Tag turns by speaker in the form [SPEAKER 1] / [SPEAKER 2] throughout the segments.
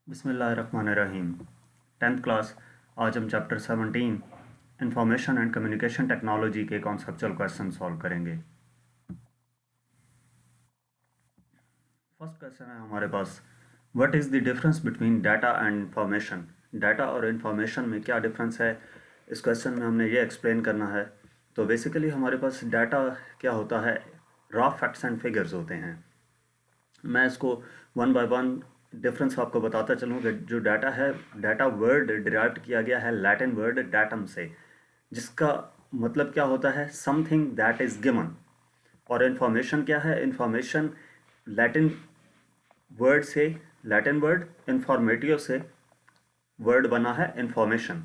[SPEAKER 1] बिस्मिल्लाहिर्रहमानिर्रहीम। 10th class. आज हम chapter 17 information and communication technology के कॉन्सेप्चुअल क्वेश्चन सॉल्व करेंगे। फर्स्ट क्वेश्चन है हमारे पास, what is the difference between data and information. Data और इंफॉर्मेशन में क्या डिफरेंस है, इस क्वेश्चन में हमने ये एक्सप्लेन करना है। तो बेसिकली हमारे पास डाटा क्या होता है, रॉ फैक्ट्स एंड फिगर्स होते हैं। मैं इसको वन बाय वन डिफरेंस आपको बताता चलूँ कि जो डाटा है, डाटा वर्ड डिराइव्ड किया गया है लैटिन वर्ड डाटम से, जिसका मतलब क्या होता है, समथिंग दैट इज़ गिवन। और इन्फॉर्मेशन क्या है, इन्फॉर्मेशन लैटिन वर्ड से, लैटिन वर्ड इन्फॉर्मेटिव से वर्ड बना है इन्फॉर्मेशन,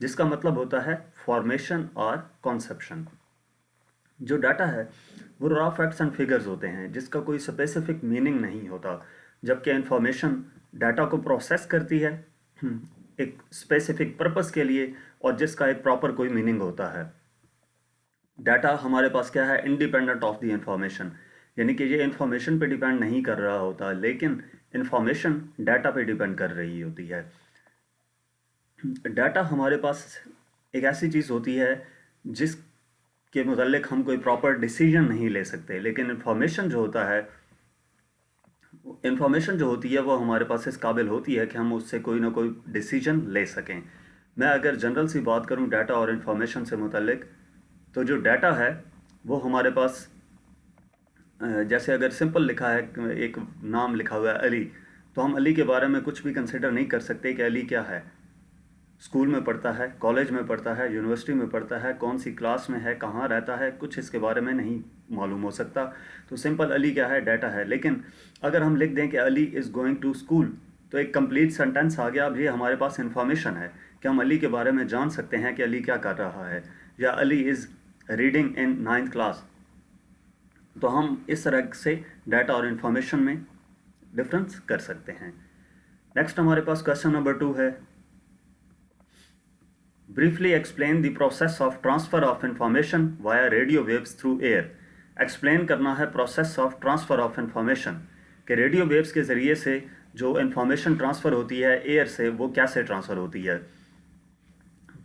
[SPEAKER 1] जिसका मतलब होता है फॉर्मेशन और कॉन्सेप्शन। जो डाटा है वो रॉ फैक्ट्स एंड फिगर्स होते हैं, जिसका कोई स्पेसिफिक मीनिंग नहीं होता, जबकि इंफॉर्मेशन डाटा को प्रोसेस करती है एक स्पेसिफिक पर्पस के लिए, और जिसका एक प्रॉपर कोई मीनिंग होता है। डाटा हमारे पास क्या है, इंडिपेंडेंट ऑफ द इंफॉर्मेशन, यानी कि ये इंफॉर्मेशन पे डिपेंड नहीं कर रहा होता, लेकिन इंफॉर्मेशन डाटा पे डिपेंड कर रही होती है। डाटा हमारे पास एक ऐसी चीज़ होती है जिसके मुतालिक हम कोई प्रॉपर डिसीजन नहीं ले सकते, लेकिन इंफॉर्मेशन जो होता है, इंफॉर्मेशन जो होती है वो हमारे पास इस काबिल होती है कि हम उससे कोई ना कोई डिसीजन ले सकें। मैं अगर जनरल सी बात करूं डाटा और इंफॉर्मेशन से मुतालिक, तो जो डाटा है वो हमारे पास जैसे अगर सिंपल लिखा है, एक नाम लिखा हुआ है अली, तो हम अली के बारे में कुछ भी कंसिडर नहीं कर सकते कि अली क्या है, स्कूल में पढ़ता है, कॉलेज में पढ़ता है, यूनिवर्सिटी में पढ़ता है, कौन सी क्लास में है, कहाँ रहता है, कुछ इसके बारे में नहीं मालूम हो सकता। तो सिंपल अली क्या है, डाटा है। लेकिन अगर हम लिख दें कि Ali is going to school, तो एक कंप्लीट सेंटेंस आ गया। अब ये हमारे पास इंफॉर्मेशन है कि हम अली के बारे में जान सकते हैं कि अली क्या कर रहा है, या Ali is reading in 9th class. तो हम इस तरह से डाटा और इंफॉर्मेशन में डिफरेंस कर सकते हैं। नेक्स्ट हमारे पास क्वेश्चन नंबर 2 है, briefly explain the process of transfer of information via radio waves through air। Explain करना है process of transfer of information, कि रेडियो वेव्स के ज़रिए से जो इंफॉर्मेशन ट्रांसफ़र होती है एयर से, वो कैसे ट्रांसफ़र होती है।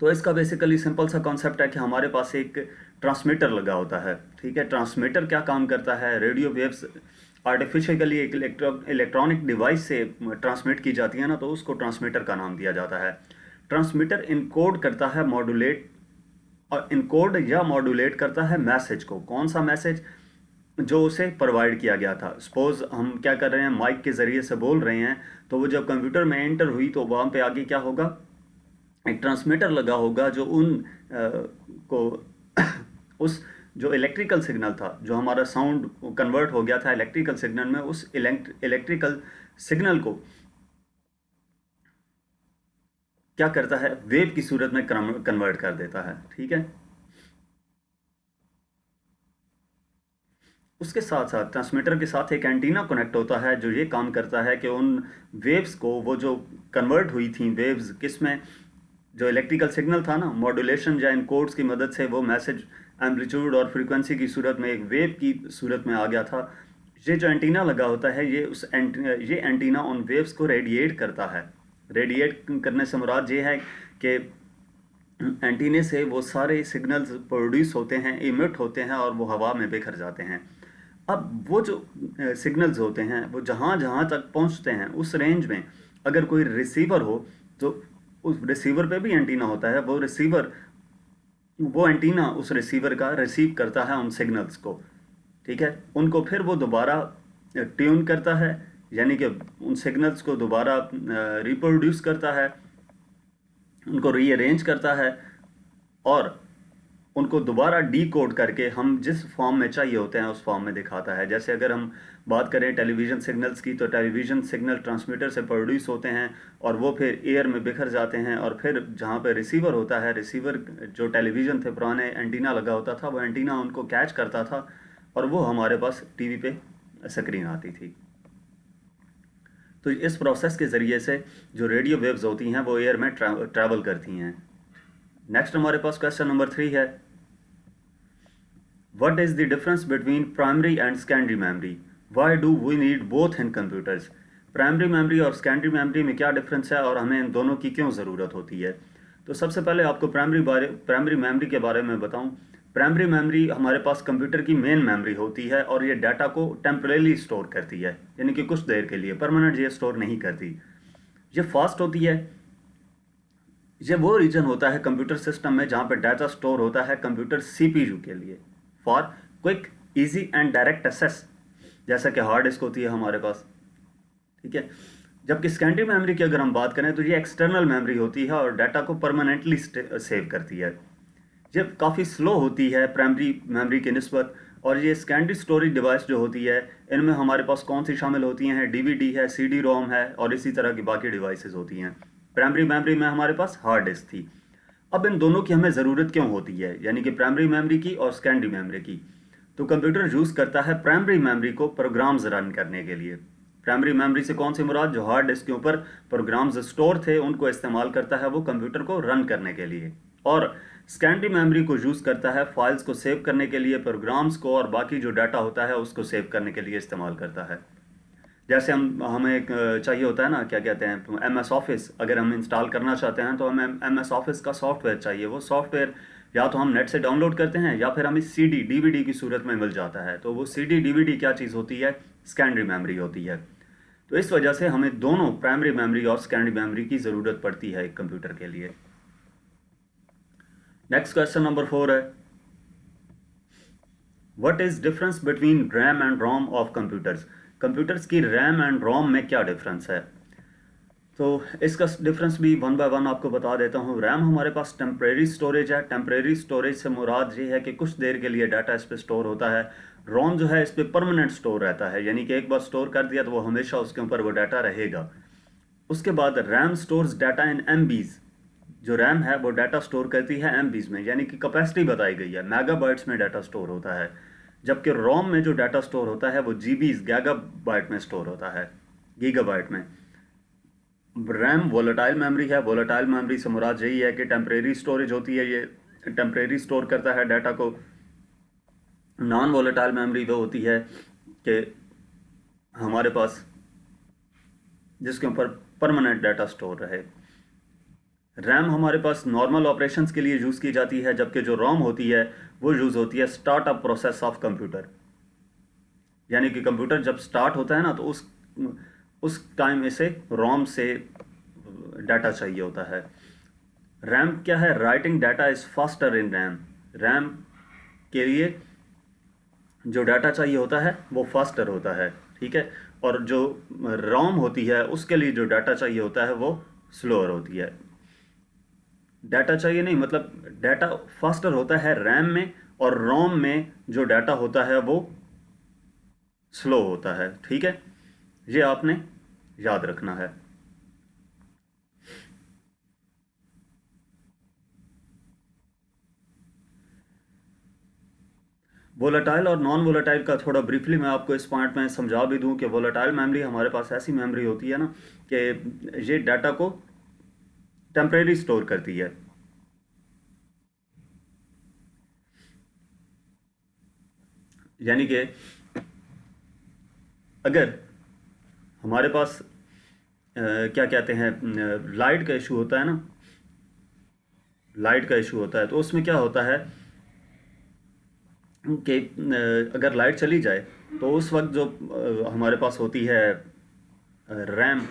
[SPEAKER 1] तो इसका बेसिकली सिंपल सा कॉन्सेप्ट है कि हमारे पास एक ट्रांसमीटर लगा होता है। ठीक है, ट्रांसमीटर क्या काम करता है, रेडियो वेव्स आर्टिफिशियली एक इलेक्ट्रॉनिक डिवाइस से ट्रांसमिट की जाती है ना, तो उसको ट्रांसमीटर का नाम दिया जाता है। ट्रांसमीटर इनकोड करता है, मॉड्यूलेट और इनकोड या मॉड्यूलेट करता है मैसेज को। कौन सा मैसेज, जो उसे प्रोवाइड किया गया था। सपोज हम क्या कर रहे हैं, माइक के ज़रिए से बोल रहे हैं, तो वो जब कंप्यूटर में एंटर हुई तो वहाँ पे आगे क्या होगा, एक ट्रांसमीटर लगा होगा जो उन को उस जो इलेक्ट्रिकल सिग्नल था, जो हमारा साउंड कन्वर्ट हो गया था इलेक्ट्रिकल सिग्नल में, उस इलेक्ट्रिकल सिग्नल को क्या करता है, वेव की सूरत में कन्वर्ट कर देता है। ठीक है, उसके साथ साथ ट्रांसमीटर के साथ एक एंटीना कनेक्ट होता है, जो ये काम करता है कि उन वेव्स को, वो जो कन्वर्ट हुई थी वेव्स, किस में, जो इलेक्ट्रिकल सिग्नल था ना, मॉड्यूलेशन या इनकोड्स की मदद से वो मैसेज एम्पलीट्यूड और फ्रीक्वेंसी की सूरत में एक वेव की सूरत में आ गया था। ये जो एंटीना लगा होता है, ये एंटीना उन वेव्स को रेडिएट करता है। रेडिएट करने से मुराद ये है कि एंटीने से वो सारे सिग्नल्स प्रोड्यूस होते हैं, इमिट होते हैं, और वो हवा में बिखर जाते हैं। अब वो जो सिग्नल्स होते हैं, वो जहाँ जहाँ तक पहुँचते हैं उस रेंज में अगर कोई रिसीवर हो, तो उस रिसीवर पे भी एंटीना होता है, वो एंटीना उस रिसीवर का रिसीव करता है उन सिग्नल्स को। ठीक है, उनको फिर वो दोबारा ट्यून करता है, यानी कि उन सिग्नल्स को दोबारा रिप्रोड्यूस करता है, उनको रीअरेंज करता है, और उनको दोबारा डी कोड करके हम जिस फॉर्म में चाहिए होते हैं उस फॉर्म में दिखाता है। जैसे अगर हम बात करें टेलीविज़न सिग्नल्स की, तो टेलीविज़न सिग्नल ट्रांसमीटर से प्रोड्यूस होते हैं और वो फिर एयर में बिखर जाते हैं, और फिर जहाँ पे रिसीवर होता है, रिसीवर जो टेलीविज़न थे पुराने एंटीना लगा होता था, वो एंटीना उनको कैच करता था, और वो हमारे पास टीवी पे स्क्रीन आती थी। तो इस प्रोसेस के ज़रिए से जो रेडियो वेव्स होती हैं वो एयर में ट्रैवल करती हैं। नेक्स्ट हमारे पास क्वेश्चन नंबर 3 है, what is the difference between primary and secondary memory, why do we need both in computers. Primary memory और सेकेंडरी मेमोरी में क्या डिफरेंस है और हमें इन दोनों की क्यों ज़रूरत होती है। तो सबसे पहले आपको प्राइमरी मेमोरी के बारे में बताऊं। प्राइमरी मेमोरी हमारे पास कंप्यूटर की मेन मेमोरी होती है और ये डाटा को टेम्परेली स्टोर करती है, यानी कि कुछ देर के लिए, परमानेंट ये स्टोर नहीं करती। ये फास्ट होती है। ये वो रीजन होता है कंप्यूटर सिस्टम में जहाँ पर डाटा स्टोर होता है कंप्यूटर सीपीयू के लिए, for quick easy and direct access, जैसा कि हार्ड डिस्क होती है हमारे पास, ठीक है। जबकि सेकेंडरी मेमोरी की अगर हम बात करें तो ये एक्सटर्नल मेमोरी होती है और डाटा को परमानेंटली सेव करती है। ये काफ़ी स्लो होती है प्राइमरी मेमोरी के निस्बत। और ये सेकेंडरी स्टोरेज डिवाइस जो होती है, इनमें हमारे पास कौन सी शामिल होती हैं, डीवीडी है, सीडी रोम है और इसी तरह की बाकी डिवाइसेस होती हैं। प्राइमरी मेमोरी में हमारे पास हार्ड डिस्क थी। अब इन दोनों की हमें ज़रूरत क्यों होती है, यानी कि प्राइमरी मेमोरी की और सेकेंडरी मेमोरी की। तो कंप्यूटर यूज़ करता है प्राइमरी मेमोरी को प्रोग्राम्स रन करने के लिए। प्राइमरी मेमोरी से कौन सी मुराद, जो हार्ड डिस्क के ऊपर प्रोग्राम्स स्टोर थे उनको इस्तेमाल करता है वो कंप्यूटर को रन करने के लिए। और सेकेंडरी मेमोरी को यूज़ करता है फाइल्स को सेव करने के लिए, प्रोग्राम्स को और बाकी जो डाटा होता है उसको सेव करने के लिए इस्तेमाल करता है। जैसे हमें एक चाहिए होता है ना, क्या कहते हैं, MS ऑफिस अगर हम इंस्टॉल करना चाहते हैं तो हमें MS ऑफिस का सॉफ्टवेयर चाहिए। वो सॉफ्टवेयर या तो हम नेट से डाउनलोड करते हैं या फिर हमें CD DVD की सूरत में मिल जाता है। तो वो CD DVD क्या चीज़ होती है, सेकेंडरी मेमोरी होती है। तो इस वजह से हमें दोनों प्राइमरी मेमोरी और सेकेंडरी मेमोरी की ज़रूरत पड़ती है एक कंप्यूटर के लिए। नेक्स्ट क्वेश्चन नंबर 4 है, what is difference between RAM and ROM of computers. Computers की रैम एंड रोम में क्या डिफरेंस है। तो इसका डिफरेंस भी वन बाय वन आपको बता देता हूँ। रैम हमारे पास टेम्परेरी स्टोरेज है। टेम्परेरी स्टोरेज से मुराद ये है कि कुछ देर के लिए डाटा इस पर स्टोर होता है। रोम जो है इस पर परमानेंट स्टोर रहता है, यानी कि एक बार स्टोर कर दिया तो वो हमेशा उसके ऊपर वो डाटा रहेगा। उसके बाद RAM stores data in MBs। जो रैम है वो डाटा स्टोर करती है MBs में, यानी कि कैपेसिटी बताई गई है, मेगाबाइट्स में डाटा स्टोर होता है। जबकि रोम में जो डाटा स्टोर होता है वो GBs गीगाबाइट में स्टोर होता है, गीगाबाइट में। रैम वोलेटाइल मेमोरी है। वोलेटाइल मेमोरी से मुराद यही है कि टेम्परेरी स्टोरेज होती है, ये टेम्परेरी स्टोर करता है डाटा को। नॉन वोलेटाइल मेमोरी वो होती है कि हमारे पास जिसके ऊपर परमानेंट डाटा स्टोर रहे। रैम हमारे पास नॉर्मल ऑपरेशंस के लिए यूज़ की जाती है, जबकि जो रोम होती है वो यूज़ होती है स्टार्टअप प्रोसेस ऑफ कंप्यूटर, यानी कि कंप्यूटर जब स्टार्ट होता है ना तो उस टाइम इसे रोम से डाटा चाहिए होता है। रैम क्या है, writing data is faster in RAM. RAM के लिए जो डाटा चाहिए होता है वो फास्टर होता है, ठीक है। और जो रोम होती है उसके लिए जो डाटा चाहिए होता है वो स्लोअर होती है। डाटा चाहिए नहीं, मतलब डाटा फास्टर होता है रैम में, और रोम में जो डाटा होता है वो स्लो होता है, ठीक है। ये आपने याद रखना है। वोलेटाइल और नॉन वोलेटाइल का थोड़ा ब्रीफली मैं आपको इस पॉइंट में समझा भी दूं कि वोलेटाइल मेमोरी हमारे पास ऐसी मेमोरी होती है ना कि ये डाटा को टेम्परेरी स्टोर करती है। यानी कि अगर हमारे पास क्या कहते हैं, लाइट का इशू होता है ना, लाइट का इशू होता है तो उसमें क्या होता है कि अगर लाइट चली जाए तो उस वक्त जो हमारे पास होती है रैम,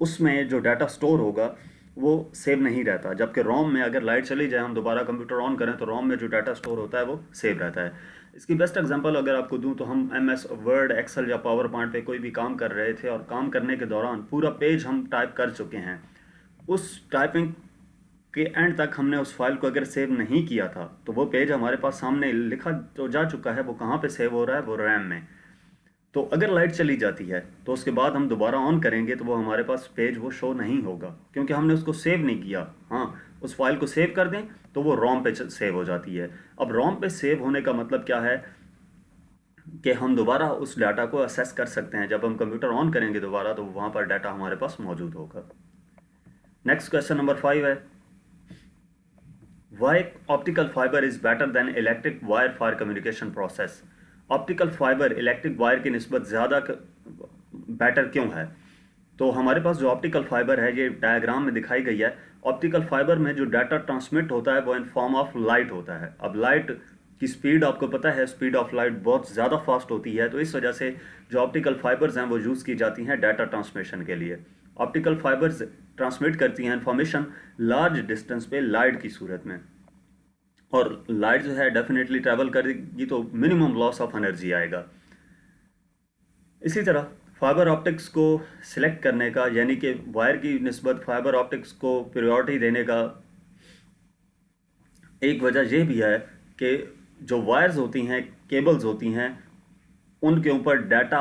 [SPEAKER 1] उसमें जो डाटा स्टोर होगा वो सेव नहीं रहता। जबकि रोम में अगर लाइट चली जाए, हम दोबारा कंप्यूटर ऑन करें तो रोम में जो डाटा स्टोर होता है वो सेव रहता है। इसकी बेस्ट एग्जांपल अगर आपको दूं तो हम MS वर्ड, एक्सेल या पावर पॉइंट पे कोई भी काम कर रहे थे और काम करने के दौरान पूरा पेज हम टाइप कर चुके हैं। उस टाइपिंग के एंड तक हमने उस फाइल को अगर सेव नहीं किया था तो वो पेज हमारे पास सामने लिखा तो जा चुका है, वो कहाँ पे सेव हो रहा है, वो रैम में। तो अगर लाइट चली जाती है तो उसके बाद हम दोबारा ऑन करेंगे तो वो हमारे पास पेज वो शो नहीं होगा, क्योंकि हमने उसको सेव नहीं किया। हाँ, उस फाइल को सेव कर दें तो वो रोम पे सेव हो जाती है। अब रोम पे सेव होने का मतलब क्या है कि हम दोबारा उस डाटा को असेस कर सकते हैं। जब हम कंप्यूटर ऑन करेंगे दोबारा तो वहाँ पर डाटा हमारे पास मौजूद होगा। नेक्स्ट क्वेश्चन नंबर 5 है, why optical fibre is better than electric wire for communication process. Optical fibre electric wire की निस्बत ज़्यादा बेटर क्यों है। तो हमारे पास जो ऑप्टिकल फाइबर है, ये डायग्राम में दिखाई गई है। ऑप्टिकल फाइबर में जो डाटा ट्रांसमिट होता है वो इन फॉर्म ऑफ लाइट होता है। अब लाइट की स्पीड आपको पता है, स्पीड ऑफ लाइट बहुत ज़्यादा फास्ट होती है, तो इस वजह से जो ऑप्टिकल फाइबर्स हैं वो यूज़ की जाती हैं डाटा ट्रांसमिशन के लिए। ऑप्टिकल फाइबर्स ट्रांसमिट करती हैं इंफॉर्मेशन लार्ज डिस्टेंस पे लाइट की सूरत में, और लाइट जो है डेफिनेटली ट्रैवल करेगी तो मिनिमम लॉस ऑफ एनर्जी आएगा। इसी तरह फाइबर ऑप्टिक्स को सिलेक्ट करने का, यानी कि वायर की निस्बत फाइबर ऑप्टिक्स को प्रायोरिटी देने का एक वजह यह भी है कि जो वायर्स होती हैं, केबल्स होती हैं, उनके ऊपर डाटा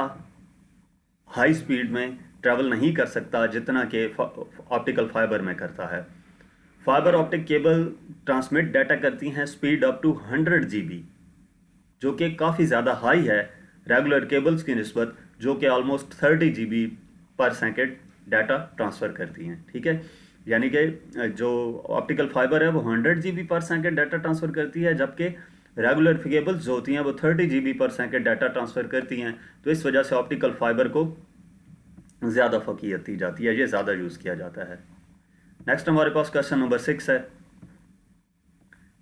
[SPEAKER 1] हाई स्पीड में ट्रैवल नहीं कर सकता जितना कि ऑप्टिकल फाइबर में करता है। Fibre optic cable transmit data करती हैं स्पीड अप टू 100 GB, जो कि काफ़ी ज़्यादा हाई है रेगुलर केबल्स की निस्बत, जो कि ऑलमोस्ट 30 GB पर सेकेंड डाटा ट्रांसफ़र करती हैं। ठीक है, यानी कि जो ऑप्टिकल फाइबर है वो 100 GB पर सेकेंड डाटा ट्रांसफ़र करती है, जबकि रेगुलर केबल्स जो होती हैं वो 30 GB पर सेकेंड डाटा ट्रांसफ़र करती हैं। तो इस वजह से ऑप्टिकल फाइबर को ज़्यादा फ़कीयत दी जाती है, ये ज़्यादा यूज़ किया जाता है। नेक्स्ट हमारे पास क्वेश्चन नंबर 6 है,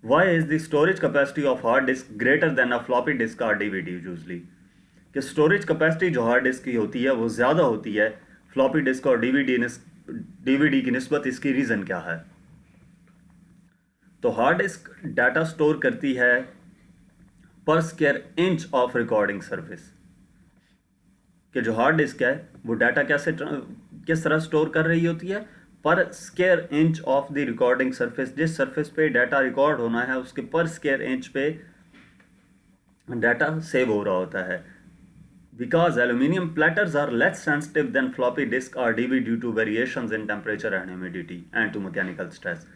[SPEAKER 1] why is the storage capacity of hard disk greater than a floppy disk और DVD यूजली। कि स्टोरेज कैपेसिटी जो हार्ड डिस्क की होती है वो ज़्यादा होती है फ्लॉपी डिस्क और DVD की निस्बत। इसकी रीज़न क्या है? तो हार्ड डिस्क डाटा स्टोर करती है पर square inch of recording surface. कि जो हार्ड डिस्क है वो डाटा किस तरह स्टोर कर रही होती है? पर square inch of the recording surface. जिस सरफेस पे डाटा रिकॉर्ड होना है उसके पर स्क्वायर इंच पे डाटा सेव हो रहा होता है। Because aluminium platters are less sensitive than floppy disk और DB due to variations in temperature and humidity and to mechanical stress.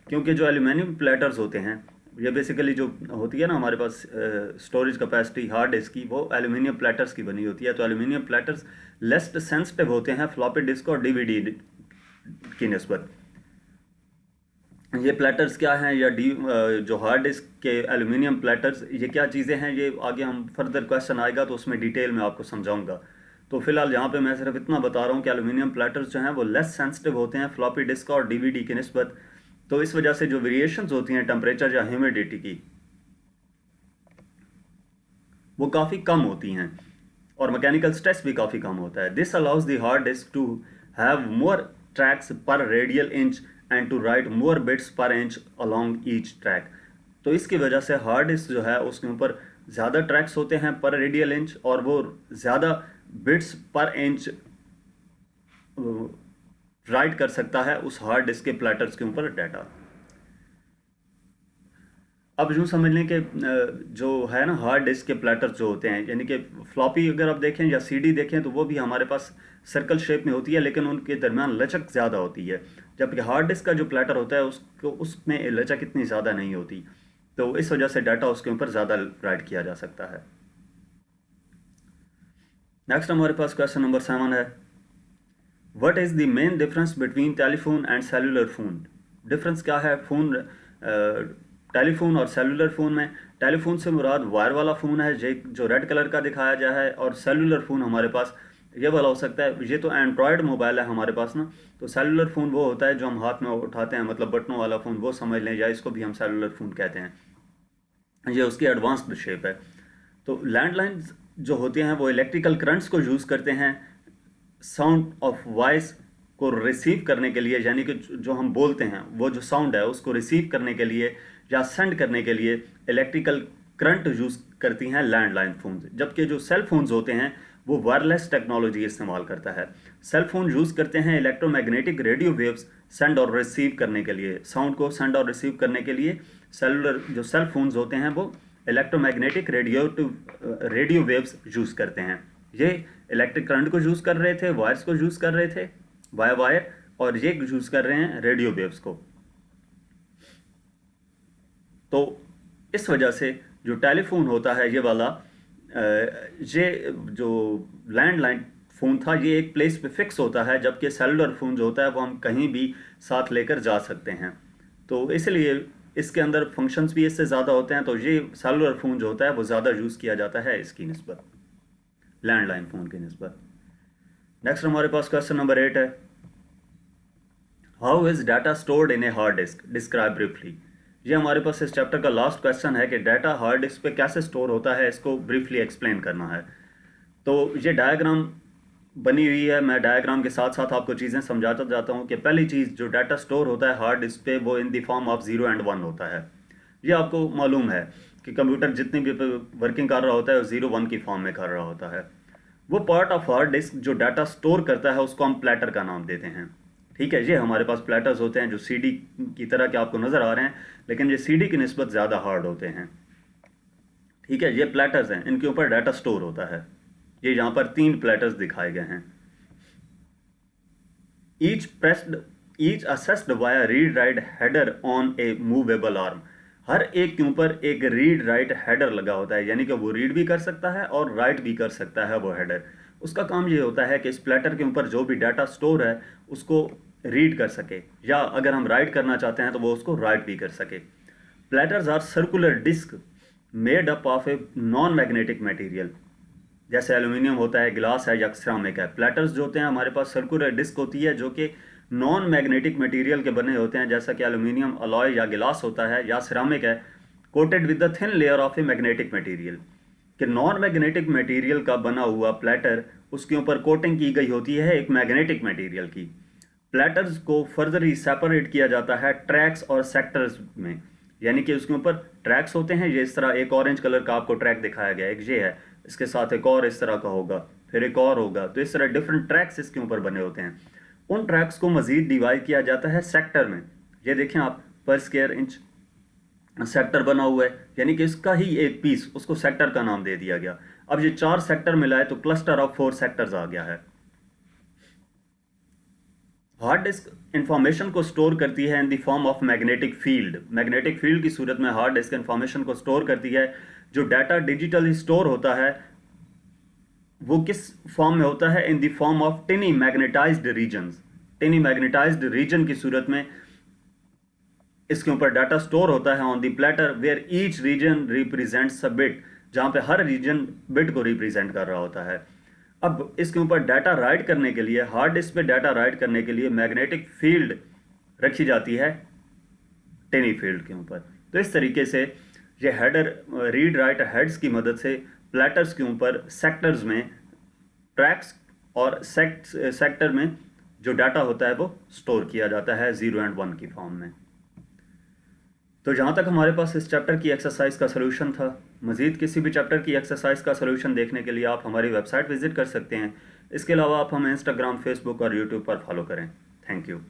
[SPEAKER 1] क्योंकि जो एल्यूमिनियम प्लेटर्स होते हैं, ये बेसिकली जो होती है ना हमारे पास स्टोरेज कैपेसिटी हार्ड डिस्क की, वो एल्यूमिनियम प्लेटर्स की बनी होती है। तो एल्यूमिनियम प्लेटर्स लेस सेंसिटिव होते हैं फ्लॉपी डिस्क और DVD की निस्बत। ये प्लेटर्स क्या हैं, या जो हार्ड डिस्क के एल्यूमिनियम प्लेटर्स, ये क्या चीज़ें हैं, ये आगे हम फर्दर क्वेश्चन आएगा तो उसमें डिटेल में आपको समझाऊंगा। तो फिलहाल यहाँ पे मैं सिर्फ इतना बता रहा हूँ कि एल्यूमिनियम प्लेटर्स जो हैं वो लेस सेंसिटिव होते हैं फ्लॉपी डिस्क और DVD की निस्बत। तो इस वजह से जो वेरिएशंस होती हैं टेम्परेचर या ह्यूमिडिटी की, वो काफ़ी कम होती हैं और मैकेनिकल स्ट्रेस भी काफ़ी कम होता है। This allows the hard disk to have more tracks per radial inch and to write more bits per inch along each track. तो इसकी वजह से हार्ड डिस्क जो है उसके ऊपर ज़्यादा ट्रैक्स होते हैं पर रेडियल इंच, और वो ज़्यादा बिट्स पर इंच राइट कर सकता है उस हार्ड डिस्क के प्लेटर्स के ऊपर डाटा। अब यूँ समझ लें कि जो है ना हार्ड डिस्क के प्लेटर्स जो होते हैं, यानी कि फ्लॉपी अगर आप देखें या CD देखें तो वो भी हमारे पास सर्कल शेप में होती है, लेकिन उनके दरमियान लचक ज़्यादा होती है। जबकि हार्ड डिस्क का जो प्लेटर होता है उसमें लचक इतनी ज़्यादा नहीं होती, तो इस वजह से डाटा उसके ऊपर ज़्यादा राइट किया जा सकता है। नेक्स्ट हमारे पास क्वेश्चन नंबर 7 है, what is the main difference between telephone and cellular phone. Difference क्या है फ़ोन टेलीफोन और सेलुलर फ़ोन में? टेलीफोन से मुराद वायर वाला फ़ोन है जो रेड कलर का दिखाया गया है, और सेलुलर फ़ोन हमारे पास ये वाला हो सकता है। ये तो एंड्रॉयड मोबाइल है हमारे पास ना, तो सेलुलर फ़ोन वो होता है जो हम हाथ में उठाते हैं, मतलब बटनों वाला फ़ोन, वो समझ लें, या इसको भी हम सेलुलर फ़ोन कहते हैं। ये उसकी एडवांस्ड शेप है। तो लैंडलाइन जो होते हैं वो इलेक्ट्रिकल करंट्स को यूज़ करते हैं साउंड ऑफ वॉइस को रिसीव करने के लिए, यानी कि जो हम बोलते हैं वो जो साउंड है उसको रिसीव करने के लिए या सेंड करने के लिए इलेक्ट्रिकल करंट यूज़ करती हैं लैंडलाइन फ़ोन। जबकि जो सेल फोन्स होते हैं वो वायरलेस टेक्नोलॉजी इस्तेमाल करता है। सेल फोन यूज़ करते हैं इलेक्ट्रोमैग्नेटिक रेडियो वेव्स सेंड और रिसीव करने के लिए, साउंड को सेंड और रिसीव करने के लिए सेलुलर जो सेल फोन्स होते हैं वो इलेक्ट्रोमैग्नेटिक रेडियो वेव्स यूज़ करते हैं। ये इलेक्ट्रिक करंट को यूज़ कर रहे थे, वायर्स को यूज़ कर रहे थे, वायर, और ये यूज़ कर रहे हैं रेडियो वेव्स को। तो इस वजह से जो टेलीफोन होता है ये वाला, ये जो लैंडलाइन फ़ोन था ये एक प्लेस पे फिक्स होता है, जबकि सेलुलर फ़ोन जो होता है वो हम कहीं भी साथ लेकर जा सकते हैं। तो इसलिए इसके अंदर फंक्शंस भी इससे ज़्यादा होते हैं, तो ये सेलुलर फ़ोन जो होता है वो ज़्यादा यूज़ किया जाता है इसकी निस्बत, लैंडलाइन फ़ोन की निस्बत। नेक्स्ट हमारे पास क्वेश्चन नंबर 8 है, how is data stored in a hard disk, describe briefly. ये हमारे पास इस चैप्टर का लास्ट क्वेश्चन है कि डाटा हार्ड डिस्क पे कैसे स्टोर होता है, इसको ब्रीफली एक्सप्लेन करना है। तो ये डायग्राम बनी हुई है, मैं डायग्राम के साथ साथ आपको चीज़ें समझाता जाता हूँ कि पहली चीज़ जो डाटा स्टोर होता है हार्ड डिस्क पे वो इन द फॉर्म ऑफ 0 एंड 1 होता है। ये आपको मालूम है कि कंप्यूटर जितनी भी वर्किंग कर रहा होता है वो 0 1 की फॉर्म में कर रहा होता है। वो पार्ट ऑफ हार्ड डिस्क जो डाटा स्टोर करता है उसको हम प्लेटर का नाम देते हैं। ठीक है, ये हमारे पास प्लेटर्स होते हैं जो सीडी की तरह के आपको नज़र आ रहे हैं, लेकिन ये सीडी की निस्बत ज़्यादा हार्ड होते हैं। ठीक है, ये प्लेटर्स हैं, इनके ऊपर डाटा स्टोर होता है। ये यहाँ पर 3 प्लेटर्स दिखाए गए हैं। Each accessed via read write header on a movable arm. हर एक के ऊपर एक रीड राइट हेडर लगा होता है, यानी कि वो रीड भी कर सकता है और राइट भी कर सकता है वो हेडर। उसका काम ये होता है कि इस प्लेटर के ऊपर जो भी डाटा स्टोर है उसको रीड कर सके, या अगर हम राइट करना चाहते हैं तो वो उसको राइट भी कर सके। Platters are circular disk made up of a non magnetic material, जैसे एल्यूमिनियम होता है, ग्लास है या सिरामिक है। प्लेटर्स जो होते हैं हमारे पास सर्कुलर डिस्क होती है जो कि नॉन मैग्नेटिक मटेरियल के बने होते हैं, जैसा कि एल्यूमिनियम अलॉय या गिलास होता है या सिरामिक है, coated with the thin layer of a magnetic material. कि नॉन मैग्नेटिक मटेरियल का बना हुआ प्लेटर, उसके ऊपर कोटिंग की गई होती है एक मैग्नेटिक मटेरियल की। प्लेटर्स को फर्दर सेपरेट किया जाता है ट्रैक्स और सेक्टर्स में, यानी कि उसके ऊपर ट्रैक्स होते हैं, ये इस तरह एक ऑरेंज कलर का आपको ट्रैक दिखाया गया है, एक ये है, इसके साथ एक और इस तरह का होगा, फिर एक और होगा, तो इस तरह डिफरेंट ट्रैक्स इसके ऊपर बने होते हैं। उन ट्रैक्स को मजीद डिवाइड किया जाता है सेक्टर में। ये देखें आप, पर स्क्वायर इंच सेक्टर बना हुआ है, यानी कि इसका ही एक पीस, उसको सेक्टर का नाम दे दिया गया। अब ये 4 सेक्टर मिलाए तो क्लस्टर ऑफ 4 सेक्टर्स आ गया है। हार्ड डिस्क इंफॉर्मेशन को स्टोर करती है in the form of magnetic field. Magnetic field की सूरत में हार्ड डिस्क इंफॉर्मेशन को स्टोर करती है। जो डाटा डिजिटली स्टोर होता है वो किस फॉर्म में होता है, in the form of tiny magnetised regions. Tiny magnetised region की सूरत में इसके ऊपर डाटा स्टोर होता है on the platter, where each region represents a bit, जहां पे हर रीजन बिट को रिप्रेजेंट कर रहा होता है। अब इसके ऊपर डाटा राइट करने के लिए, हार्ड डिस्क पे डाटा राइट करने के लिए मैग्नेटिक फील्ड रखी जाती है टिनी फील्ड के ऊपर। तो इस तरीके से ये हेडर रीड राइट हेड्स की मदद से प्लेटर्स के ऊपर सेक्टर्स में, ट्रैक्स और सेक्टर में जो डाटा होता है वो स्टोर किया जाता है 0 एंड 1 की फॉर्म में। तो जहाँ तक हमारे पास इस चैप्टर की एक्सरसाइज का सलूशन था। मज़ीद किसी भी चैप्टर की एक्सरसाइज का सलूशन देखने के लिए आप हमारी वेबसाइट विजिट कर सकते हैं। इसके अलावा आप हमें इंस्टाग्राम, फेसबुक और यूट्यूब पर फॉलो करें। Thank you.